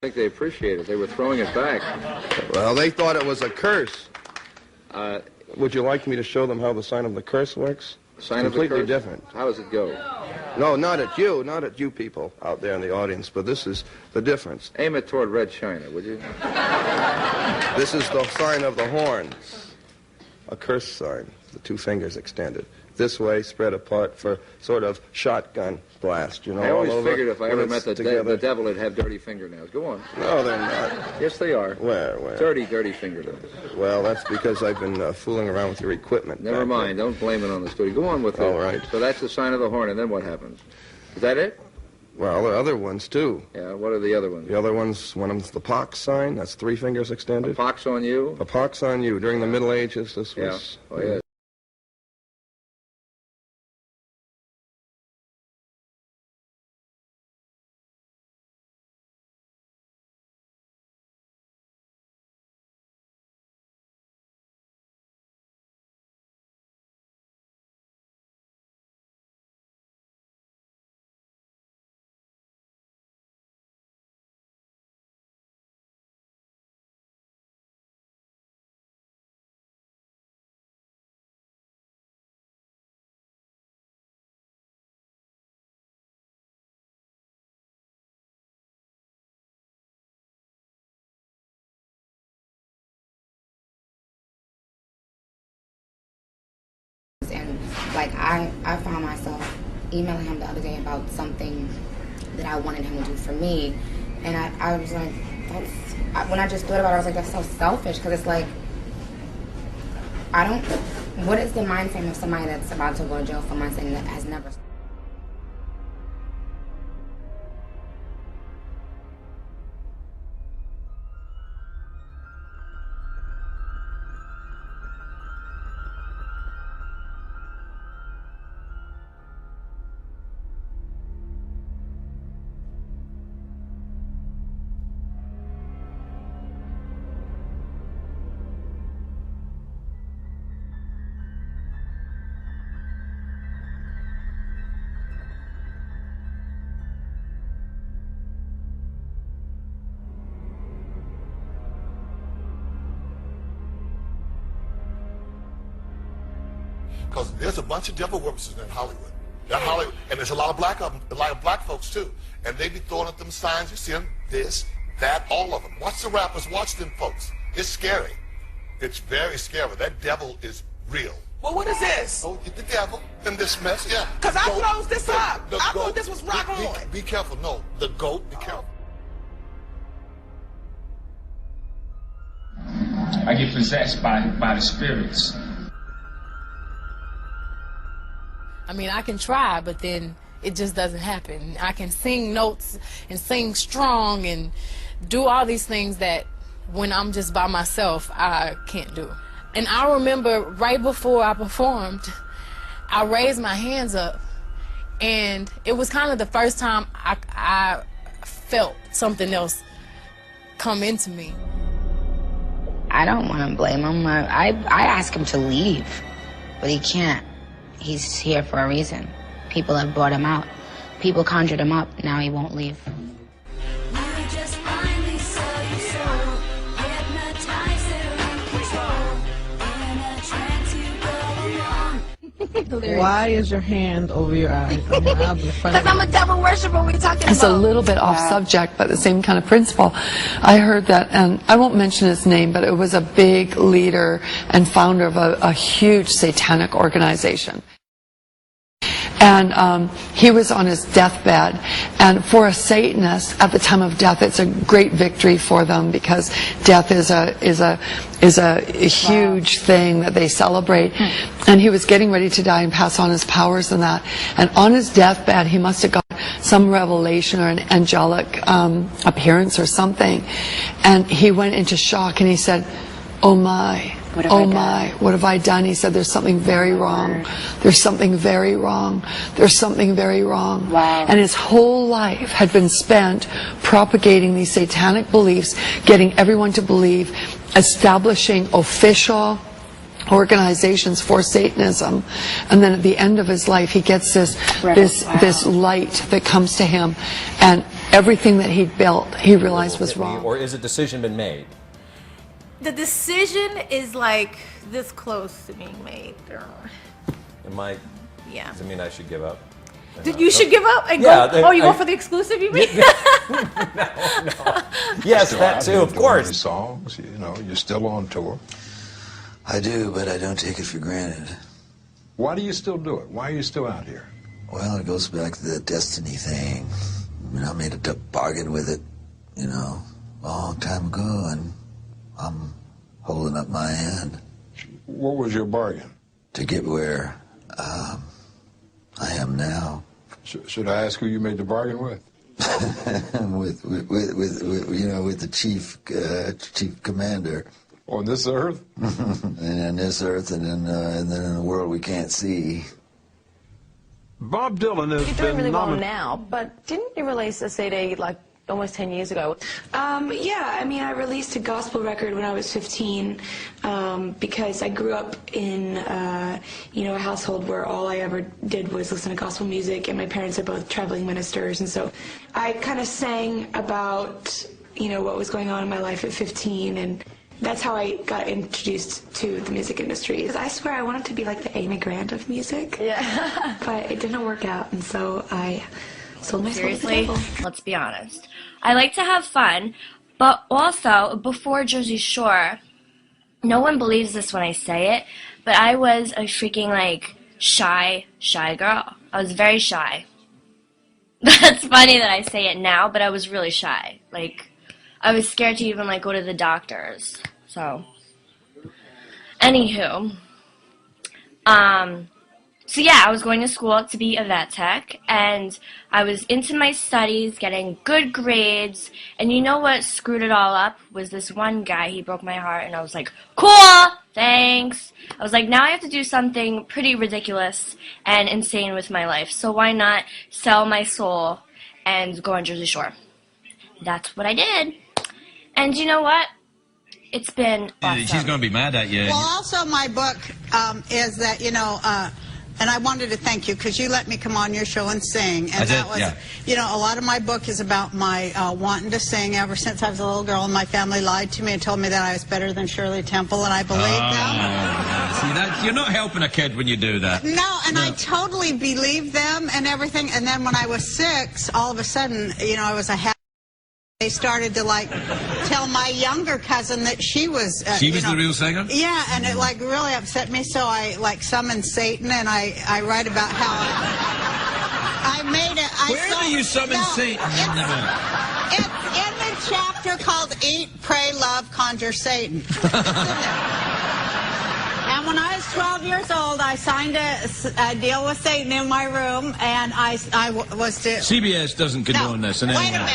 I think they appreciate it. They were throwing it back. Well, they thought it was a curse. Would you like me to show them how the sign of the curse works? Sign of the curse? Completely different. How does it go? No, not at you people out there in the audience, but this is the difference. Aim it toward Red China, would you? This is the sign of the horn. A curse sign, the two fingers extended. This way, spread apart for sort of shotgun blast, you know. I always all over. figured if I ever met the devil, it'd have dirty fingernails. Go on. No, they're not. Yes, they are. Where? Dirty fingernails. Well, that's because I've been fooling around with your equipment. Never mind. Don't blame it on the studio. Go on with it. All right. So that's the sign of the horn, and then what happens? Is that it? Well, there are other ones, too. Yeah, what are the other ones? The other ones, one of them's the pox sign. That's 3 fingers extended. A pox on you? A pox on you. During the Middle Ages, this was... Yeah. Oh, yeah. And like I found myself emailing him the other day about something that I wanted him to do for me, and I was like, when I just thought about it, I was like, that's so selfish, because it's like, what is the mind frame of somebody that's about to go to jail for months and that has never... Because there's a bunch of devil worshipers in Hollywood. And there's a lot of black folks too. And they be throwing up them signs. You see them, this, that, all of them. Watch the rappers, watch them folks. It's scary. It's very scary. That devil is real. Well, what is this? Oh, the devil in this mess, yeah. Because I closed this up. I thought this was rock on. Be careful. No, the goat, be careful. I get possessed by the spirits. I mean, I can try, but then it just doesn't happen. I can sing notes and sing strong and do all these things that when I'm just by myself, I can't do. And I remember right before I performed, I raised my hands up, and it was kind of the first time I felt something else come into me. I don't want to blame him. I ask him to leave, but he can't. He's here for a reason. People have brought him out. People conjured him up. Now he won't leave. Why is your hand over your eyes? Because I'm a devil worshiper. We're talking about. It's a little bit off subject, but the same kind of principle. I heard that, and I won't mention his name, but it was a big leader and founder of a huge satanic organization. And he was on his deathbed, and for a Satanist at the time of death, it's a great victory for them, because death is a huge thing that they celebrate. And he was getting ready to die and pass on his powers and that. And on his deathbed, he must have got some revelation or an angelic appearance or something, and he went into shock and he said, "Oh my. Oh my, what have I done?" He said, "There's something very wrong. There's something very wrong. There's something very wrong." Wow. And his whole life had been spent propagating these satanic beliefs, getting everyone to believe, establishing official organizations for Satanism. And then at the end of his life, he gets this light that comes to him, and everything that he'd built, he realized was wrong. Or is a decision been made? The decision is like this close to being made. Yeah. Does it mean I should give up? You should give up and yeah, go. You go for the exclusive, you mean? No. Yes, that too, of course. Songs, you know, you're still on tour. I do, but I don't take it for granted. Why do you still do it? Why are you still out here? Well, it goes back to the destiny thing. I mean, I made a bargain with it, you know, a long time ago, and I'm holding up my hand. What was your bargain? To get where I am now. Should I ask who you made the bargain with? with the chief commander. On this earth? And on this earth, and then in a world we can't see. Bob Dylan has You're doing really well now, but didn't you release a CD like almost 10 years ago? Yeah, I mean, I released a gospel record when I was 15 because I grew up in, a household where all I ever did was listen to gospel music, and my parents are both traveling ministers, and so I kind of sang about, what was going on in my life at 15, and that's how I got introduced to the music industry. I swear I wanted to be like the Amy Grant of music, yeah, but it didn't work out, and so I sold my soul to the devil. Let's be honest. I like to have fun, but also, before Jersey Shore, no one believes this when I say it, but I was a freaking, shy girl. I was very shy. That's funny that I say it now, but I was really shy. I was scared to even, go to the doctors. So, anywho, so yeah, I was going to school to be a vet tech, and I was into my studies, getting good grades, and you know what screwed it all up was this one guy. He broke my heart, and I was like, cool, thanks. I was like, now I have to do something pretty ridiculous and insane with my life, so why not sell my soul and go on Jersey Shore? That's what I did. And you know what? It's been awesome. She's going to be mad at you. Well, also my book is that, and I wanted to thank you because you let me come on your show and sing. And that was, a lot of my book is about my wanting to sing ever since I was a little girl, and my family lied to me and told me that I was better than Shirley Temple, and I believed them. See, you're not helping a kid when you do that. No, and I totally believed them and everything. And then when I was 6, all of a sudden, I was a they started to tell my younger cousin that she was she was the real singer. Yeah, and it really upset me, so I summoned Satan, and I write about how I made it. Where do you summon Satan? It's in the chapter called Eat, Pray, Love, Conjure Satan. And when I was 12 years old, I signed a deal with Satan in my room, and I was to... CBS doesn't condone this. Wait a minute.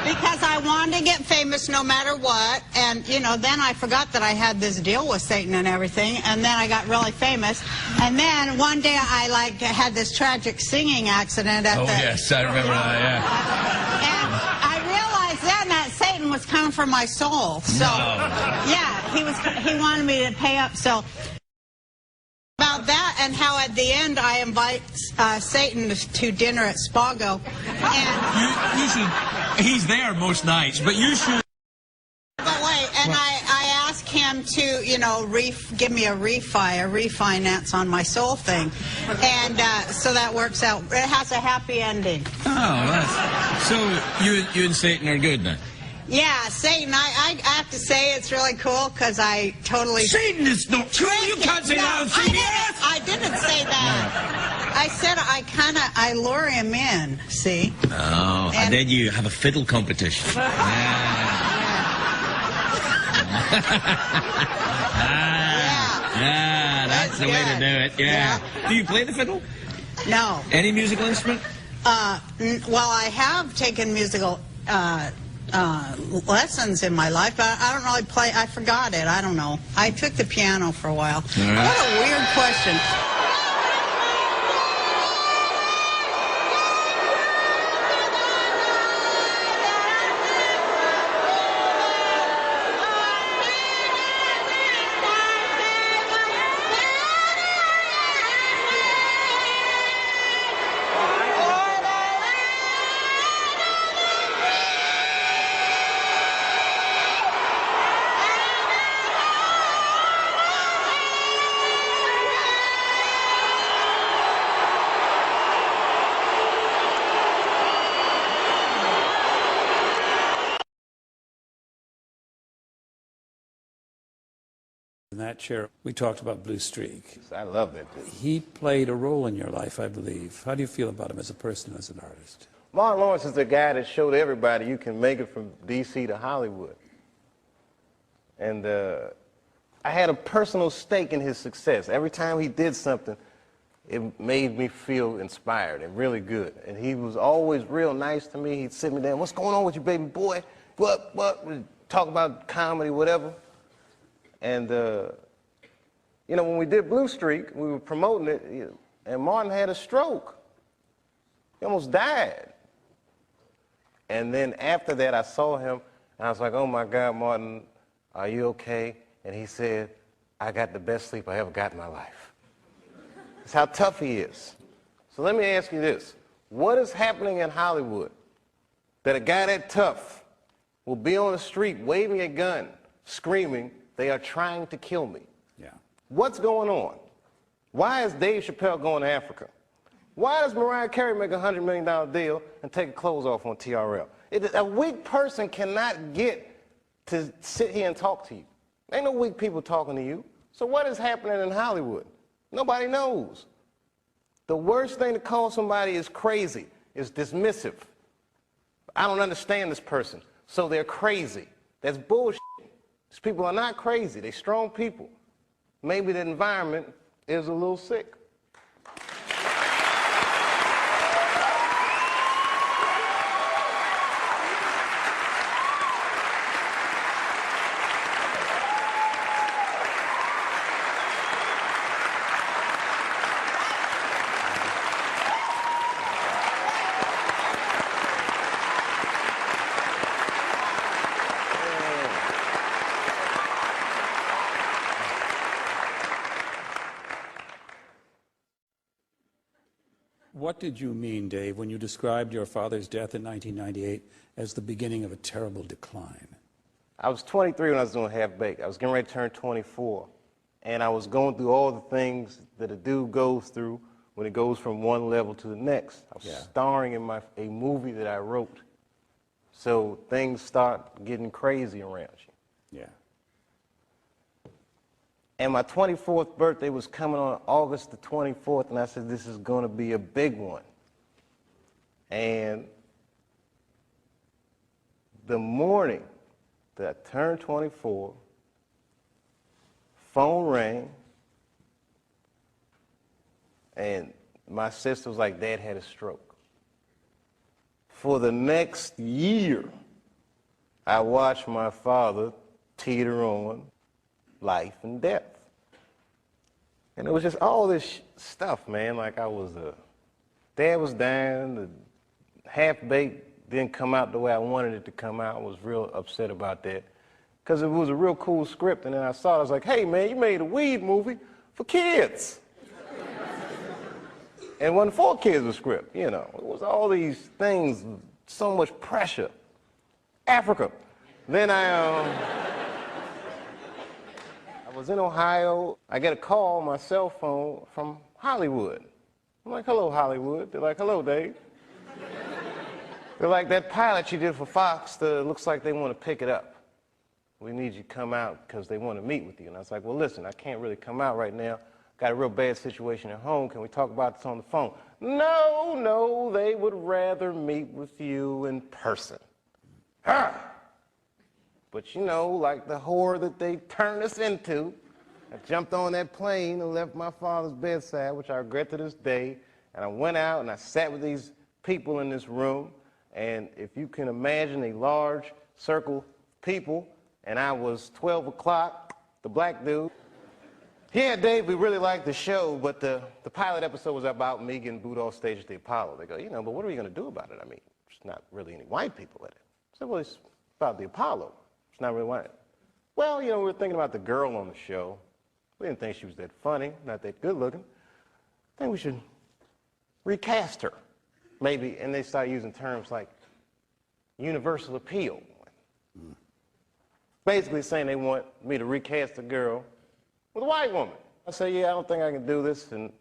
Because I wanted to get famous no matter what, and, then I forgot that I had this deal with Satan and everything, and then I got really famous, and then one day I, had this tragic singing accident at yes, I remember that, yeah. And I realized then that Satan was coming for my soul, so, yeah, he wanted me to pay up, so... About that, and how at the end I invite Satan to dinner at Spago. And you should. He's there most nights, but you should. But wait, and I ask him to, give me a refinance on my soul thing, and so that works out. It has a happy ending. Oh, so you and Satan are good then. Yeah, Satan, I have to say it's really cool because I totally... Satan is not true. You can't say that on CBS. I didn't say that. I said I lure him in, see? Oh, and then you have a fiddle competition. That's the way to do it, yeah. Do you play the fiddle? No. Any musical instrument? Well, I have taken musical... lessons in my life, but I don't really play. I forgot it. I don't know. I took the piano for a while. What a weird question. In that chair, we talked about Blue Streak. I love that dude. He played a role in your life, I believe. How do you feel about him as a person, as an artist? Martin Lawrence is the guy that showed everybody you can make it from D.C. to Hollywood. And I had a personal stake in his success. Every time he did something, it made me feel inspired and really good. And he was always real nice to me. He'd sit me down, "What's going on with you, baby boy? What? We'd talk about comedy, whatever." And, you know, when we did Blue Streak, we were promoting it, and Martin had a stroke. He almost died. And then after that, I saw him, and I was like, "Oh, my God, Martin, are you okay?" And he said, "I got the best sleep I ever got in my life." That's how tough he is. So let me ask you this. What is happening in Hollywood that a guy that tough will be on the street waving a gun, screaming, "They are trying to kill me"? Yeah. What's going on? Why is Dave Chappelle going to Africa? Why does Mariah Carey make a $100 million deal and take her clothes off on TRL? A weak person cannot get to sit here and talk to you. Ain't no weak people talking to you. So what is happening in Hollywood? Nobody knows. The worst thing to call somebody is crazy, is dismissive. I don't understand this person, so they're crazy. That's bullshit. These people are not crazy. They're strong people. Maybe the environment is a little sick. What did you mean, Dave, when you described your father's death in 1998 as the beginning of a terrible decline? I was 23 when I was doing Half Baked. I was getting ready to turn 24. And I was going through all the things that a dude goes through when it goes from one level to the next. I was starring in a movie that I wrote. So things start getting crazy around you. Yeah. And my 24th birthday was coming on August the 24th, and I said, this is going to be a big one. And the morning that I turned 24, phone rang, and my sister was like, Dad had a stroke. For the next year, I watched my father teeter on life and death. And it was just all this stuff, man. Like Dad was dying, the Half-Baked didn't come out the way I wanted it to come out. I was real upset about that. Because it was a real cool script, and then I saw it, I was like, hey, man, you made a weed movie for kids. And it wasn't for kids, the script, you know. It was all these things, so much pressure. Africa. Then I was in Ohio. I get a call on my cell phone from Hollywood. I'm like, hello, Hollywood. They're like, hello, Dave. They're like, that pilot you did for Fox, looks like they want to pick it up. We need you to come out because they want to meet with you. And I was like, well, listen, I can't really come out right now. Got a real bad situation at home. Can we talk about this on the phone? No, they would rather meet with you in person. But you know, like the whore that they turned us into, I jumped on that plane and left my father's bedside, which I regret to this day, and I went out and I sat with these people in this room, and if you can imagine a large circle of people, and I was 12 o'clock, the black dude. Yeah, Dave, we really liked the show, but the pilot episode was about me getting booed off stage at the Apollo. They go, you know, but what are we going to do about it? I mean, there's not really any white people in it. I said, well, it's about the Apollo. It's not really white. Well, you know, we were thinking about the girl on the show. We didn't think she was that funny, not that good looking. I think we should recast her, maybe. And they started using terms like universal appeal. Basically saying they want me to recast a girl with a white woman. I said, yeah, I don't think I can do this, and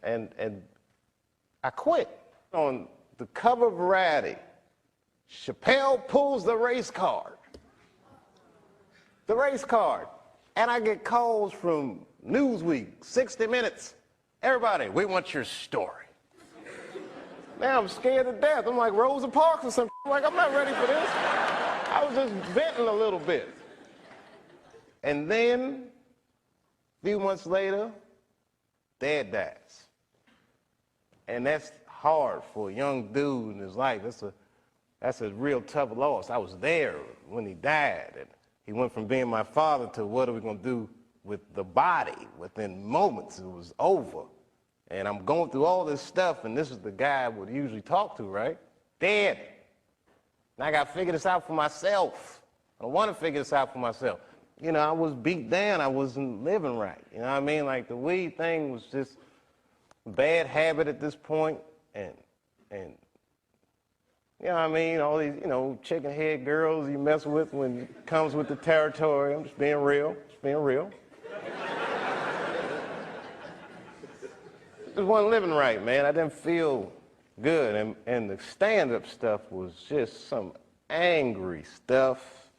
I quit. On the cover of Variety, Chappelle pulls the race card. The race card. And I get calls from Newsweek, 60 Minutes. Everybody, we want your story. Now I'm scared to death. I'm like Rosa Parks or something. I'm like, I'm not ready for this. I was just venting a little bit. And then, a few months later, Dad dies. And that's hard for a young dude in his life. That's a real tough loss. I was there when he died. And he went from being my father to what are we going to do with the body? Within moments, it was over. And I'm going through all this stuff, and this is the guy I would usually talk to, right? Dead. And I got to figure this out for myself. I don't want to figure this out for myself. You know, I was beat down. I wasn't living right. You know what I mean? Like, the weed thing was just a bad habit at this point. And you know what I mean? All these, you know, chicken head girls you mess with when it comes with the territory. I'm just being real. Just being real. Just wasn't living right, man. I didn't feel good. And the stand-up stuff was just some angry stuff.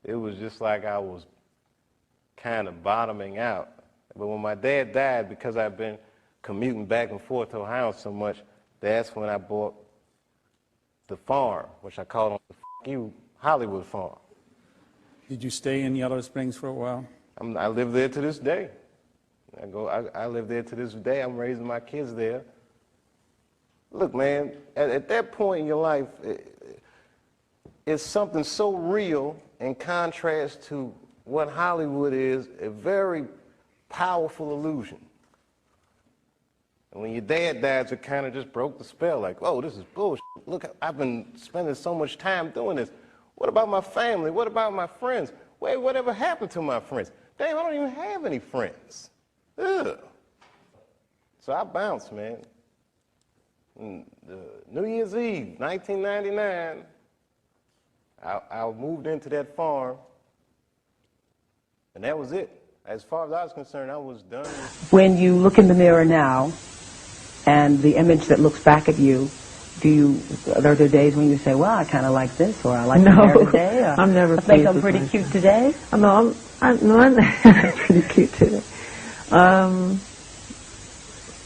It was just like I was kind of bottoming out. But when my dad died, because I've been commuting back and forth to Ohio so much, that's when I bought the farm, which I called the Hollywood farm. Did you stay in Yellow Springs for a while? I live there to this day. I live there to this day. I'm raising my kids there. Look, man, at that point in your life, it's something so real in contrast to what Hollywood is, a very powerful illusion. And when your dad died, it kind of just broke the spell, like, oh, this is bullshit. Look, I've been spending so much time doing this. What about my family? What about my friends? Wait, whatever happened to my friends? Damn, I don't even have any friends. Ugh. So I bounced, man. New Year's Eve, 1999, I moved into that farm, and that was it. As far as I was concerned, I was done. When you look in the mirror now, and the image that looks back at you, are there days when you say, well, I kind of like this, or I like my hair today, or I'm never I think I'm pretty cute today? No, I'm pretty cute today.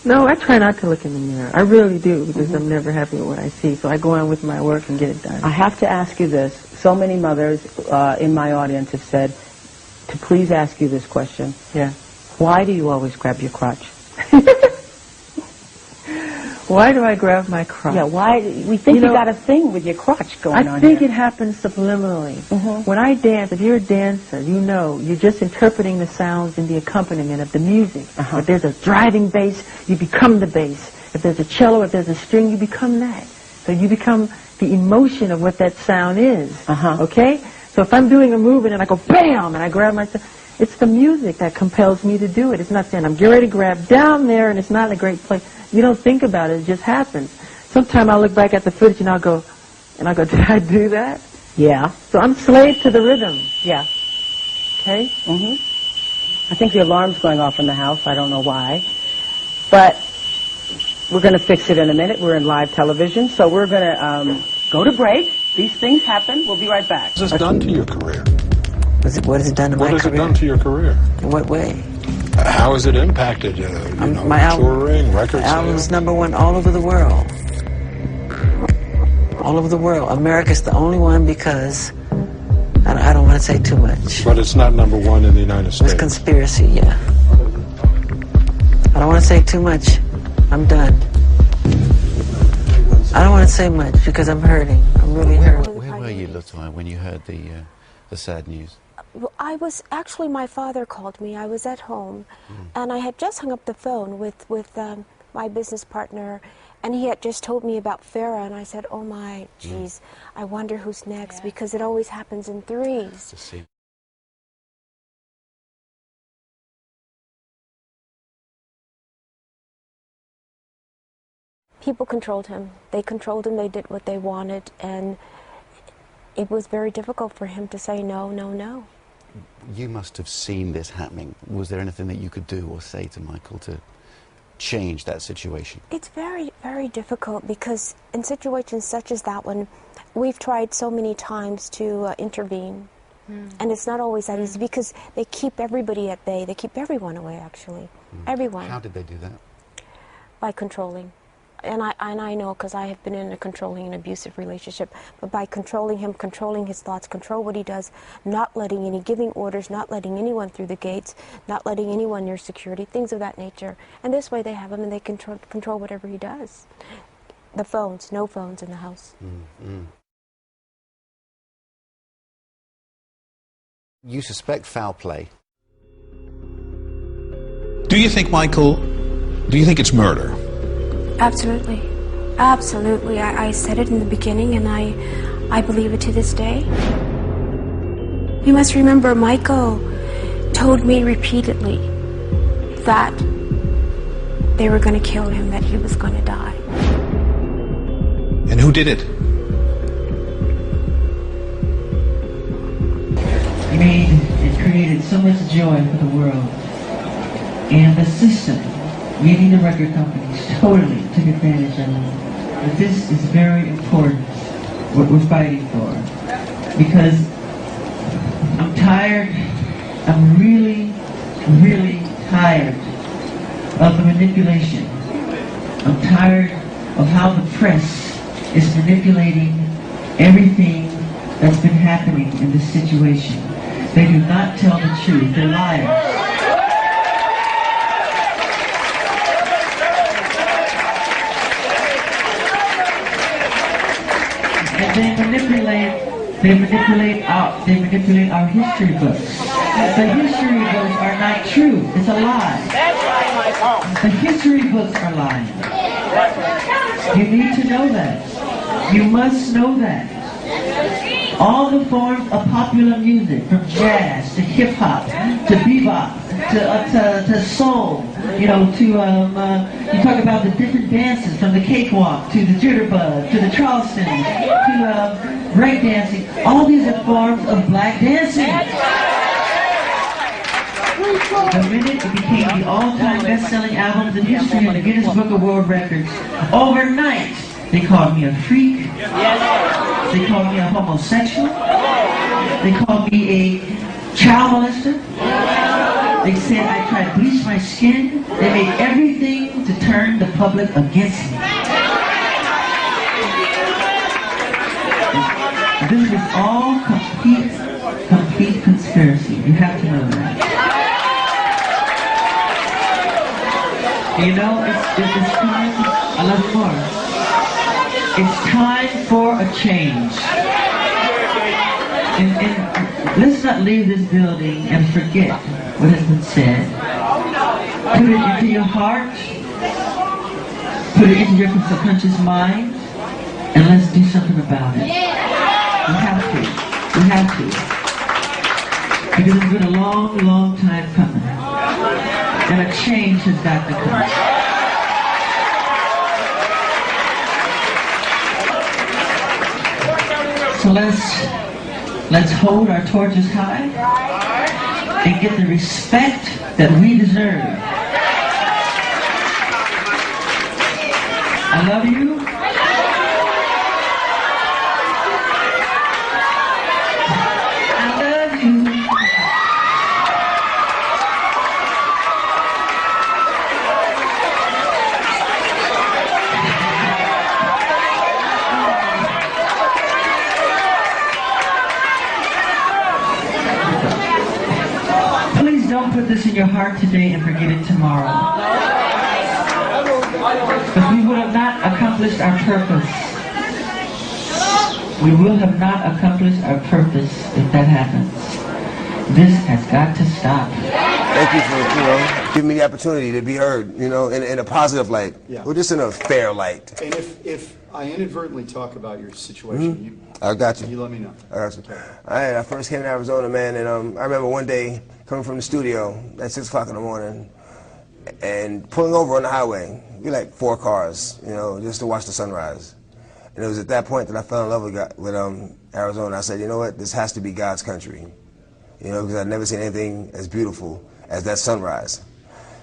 No, I try not to look in the mirror. I really do, because I'm never happy with what I see. So I go on with my work and get it done. I have to ask you this. So many mothers in my audience have said to please ask you this question. Yeah. Why do you always grab your crotch? Why do I grab my crotch? Yeah, why? We think you got a thing with your crotch going on I think here. it happens subliminally. When I dance, if you're a dancer, you know, you're just interpreting the sounds and the accompaniment of the music. If there's a driving bass, you become the bass. If there's a cello, if there's a string, you become that. So you become the emotion of what that sound is. Okay? So if I'm doing a move and then I go bam and I grab myself, it's the music that compels me to do it. It's not saying I'm getting ready to grab down there and it's not in a great place. You don't think about it, it just happens. Sometimes I'll look back at the footage and I'll go, did I do that? Yeah. So I'm slave to the rhythm. Yeah. Okay? I think the alarm's going off in the house. I don't know why. But we're going to fix it in a minute. We're in live television, so we're going to go to break. These things happen. We'll be right back. What has this done to your career? What has it done to my career? What has it done to your career? In what way? How has it impacted, my touring, record album's sales? #1 all over the world. All over the world. America's the only one because I don't want to say too much. But it's not #1 in the United States. It's conspiracy, yeah. I don't want to say too much. I'm done. I don't want to say much because I'm hurting. I'm really hurting. Where were you, Latoya, when you heard the sad news? Well, actually, my father called me. I was at home, and I had just hung up the phone with my business partner, and he had just told me about Farrah, and I said, oh my, geez, I wonder who's next, because it always happens in threes. People controlled him. They controlled him. They did what they wanted, and it was very difficult for him to say no, no, no. You must have seen this happening. Was there anything that you could do or say to Michael to change that situation? It's very, very difficult because in situations such as that one, we've tried so many times to intervene. And it's not always that easy because they keep everybody at bay. They keep everyone away, actually. Everyone. How did they do that? By controlling. And I know because I have been in a controlling and abusive relationship, but by controlling him, controlling his thoughts, control what he does, not letting giving orders, not letting anyone through the gates, not letting anyone near security, things of that nature. And this way they have him and they control whatever he does. The phones, no phones in the house. You suspect foul play. Do you think, Michael, do you think it's murder? Absolutely. Absolutely. I said it in the beginning and I believe it to this day. You must remember, Michael told me repeatedly that they were going to kill him, that he was going to die. And who did it? He made and created so much joy for the world. And the system, meaning the record companies, totally took advantage of it. But this is very important, what we're fighting for. Because I'm tired, I'm really, really tired of the manipulation. I'm tired of how the press is manipulating everything that's been happening in this situation. They do not tell the truth, they're liars. They manipulate our history books. The history books are not true. It's a lie. The history books are lying. You need to know that. You must know that. All the forms of popular music, from jazz to hip hop to bebop to soul, you talk about the different dances, from the cakewalk to the jitterbug to the Charleston to breakdancing. All these are forms of black dancing. The minute it became the all-time best-selling albums in history in the Guinness Book of World Records, overnight they called me a freak. They called me a homosexual. They called me a child molester. They said I tried to bleach my skin. They made everything to turn the public against me. This is all complete conspiracy. You have to know that. You know, it's time. I love you more. It's time for a change. And let's not leave this building and forget what has been said. Put it into your heart. Put it into your subconscious mind. And let's do something about it. We have to. We have to. Because it's been a long, long time coming. And a change has got to come. So let's hold our torches high and get the respect that we deserve. I love you. I love you. Don't put this in your heart today and forget it tomorrow. But we would have not accomplished our purpose. We will have not accomplished our purpose if that happens. This has got to stop. Thank you for, giving me the opportunity to be heard, in a positive light. Yeah. Or just in a fair light. And if I inadvertently talk about your situation, I got you. You let me know. I got you. I first came to Arizona, man, and I remember one day coming from the studio at 6 o'clock in the morning and pulling over on the highway. We like 4 cars, just to watch the sunrise. And it was at that point that I fell in love with Arizona. I said, you know what, this has to be God's country. Because I'd never seen anything as beautiful as that sunrise.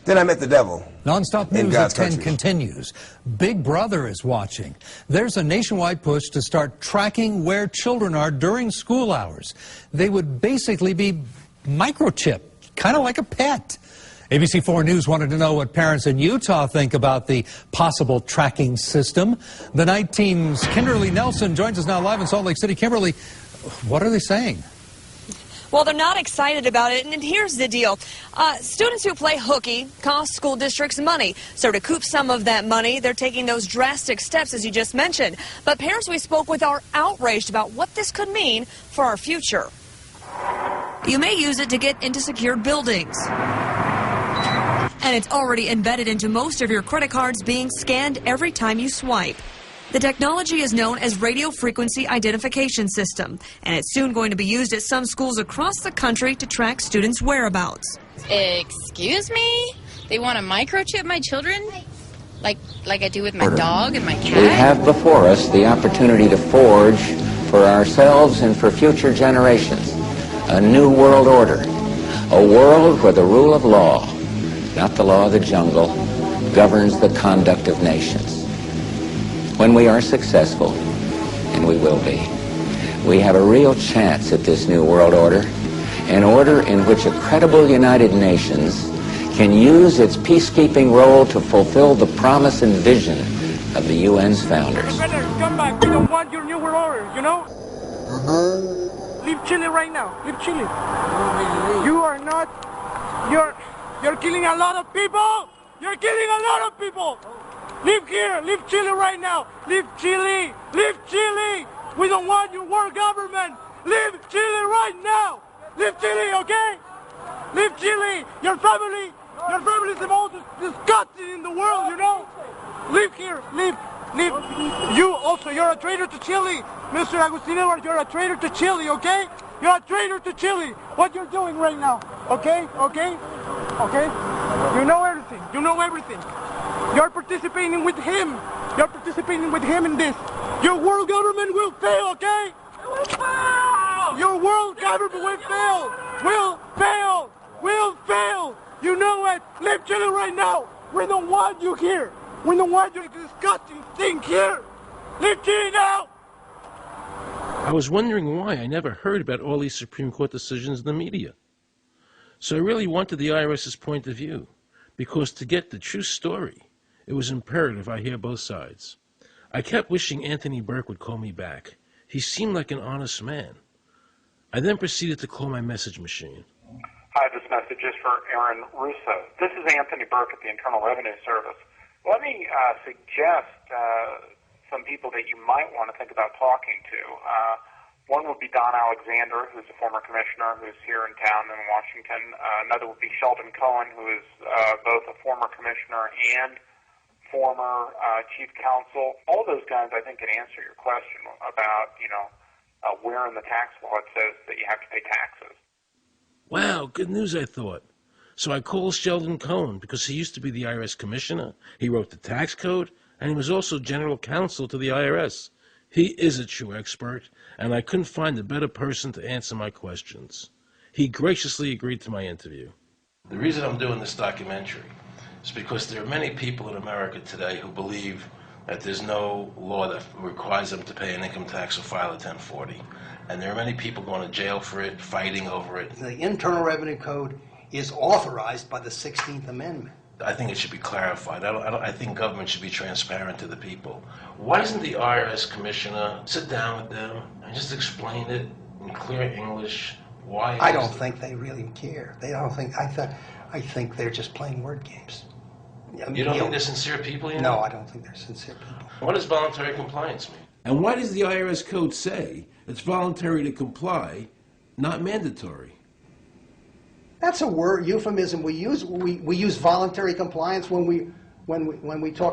Then I met the devil. Nonstop in News God's at 10 country. continues. Big Brother is watching. There's a nationwide push to start tracking where children are during school hours. They would basically be microchipped, kind of like a pet. ABC4 News wanted to know what parents in Utah think about the possible tracking system. The night team's Kimberly Nelson joins us now live in Salt Lake City. Kimberly, what are they saying? Well, they're not excited about it, and here's the deal. Students who play hooky cost school districts money. So to recoup some of that money, they're taking those drastic steps, as you just mentioned. But parents we spoke with are outraged about what this could mean for our future. You may use it to get into secured buildings. And it's already embedded into most of your credit cards, being scanned every time you swipe. The technology is known as Radio Frequency Identification System, and it's soon going to be used at some schools across the country to track students' whereabouts. Excuse me? They want to microchip my children? Like I do with my dog and my cat? We have before us the opportunity to forge for ourselves and for future generations a new world order, a world where the rule of law, not the law of the jungle, governs the conduct of nations. When we are successful, and we will be, we have a real chance at this new world order, an order in which a credible United Nations can use its peacekeeping role to fulfill the promise and vision of the UN's founders. You better come back. We don't want your new world order, you know? Leave Chile right now. Leave Chile. You are not... You're killing a lot of people! You're killing a lot of people! Leave here! Leave Chile right now! Leave Chile! Leave Chile! We don't want your world government! Leave Chile right now! Leave Chile, okay? Leave Chile! Your family is the most disgusting in the world, you know? Leave here! Leave! Leave! You also, you're a traitor to Chile! Mr. Agustino, you're a traitor to Chile, okay? You're a traitor to Chile! What you're doing right now, okay? Okay? Okay? You know everything. You know everything. You're participating with him. You're participating with him in this. Your world government will fail, okay? It will fail! Your world government will fail! Will fail! Will fail! You know it! Leave Chile right now! We don't want you here! We don't want your disgusting thing here! Leave Chile now! I was wondering why I never heard about all these Supreme Court decisions in the media. So I really wanted the IRS's point of view, because to get the true story, it was imperative I hear both sides. I kept wishing Anthony Burke would call me back. He seemed like an honest man. I then proceeded to call my message machine. Hi, this message is for Aaron Russo. This is Anthony Burke at the Internal Revenue Service. Let me suggest some people that you might want to think about talking to. One would be Don Alexander, who's a former commissioner who's here in town in Washington. Another would be Sheldon Cohen, who is both a former commissioner and former chief counsel. All those guys, I think, can answer your question about, where in the tax law it says that you have to pay taxes. Wow, good news, I thought. So I called Sheldon Cohen because he used to be the IRS commissioner. He wrote the tax code, and he was also general counsel to the IRS. He is a true expert, and I couldn't find a better person to answer my questions. He graciously agreed to my interview. The reason I'm doing this documentary is because there are many people in America today who believe that there's no law that requires them to pay an income tax or file a 1040. And there are many people going to jail for it, fighting over it. The Internal Revenue Code is authorized by the 16th Amendment. I think it should be clarified. I think government should be transparent to the people. Why doesn't the IRS commissioner sit down with them and just explain it in clear English? Why? I don't think they really care. They don't think. I think they're just playing word games. You don't think they're sincere people? No, I don't think they're sincere people. What does voluntary compliance mean? And why does the IRS code say it's voluntary to comply, not mandatory? That's a word euphemism we use. We use voluntary compliance when we talk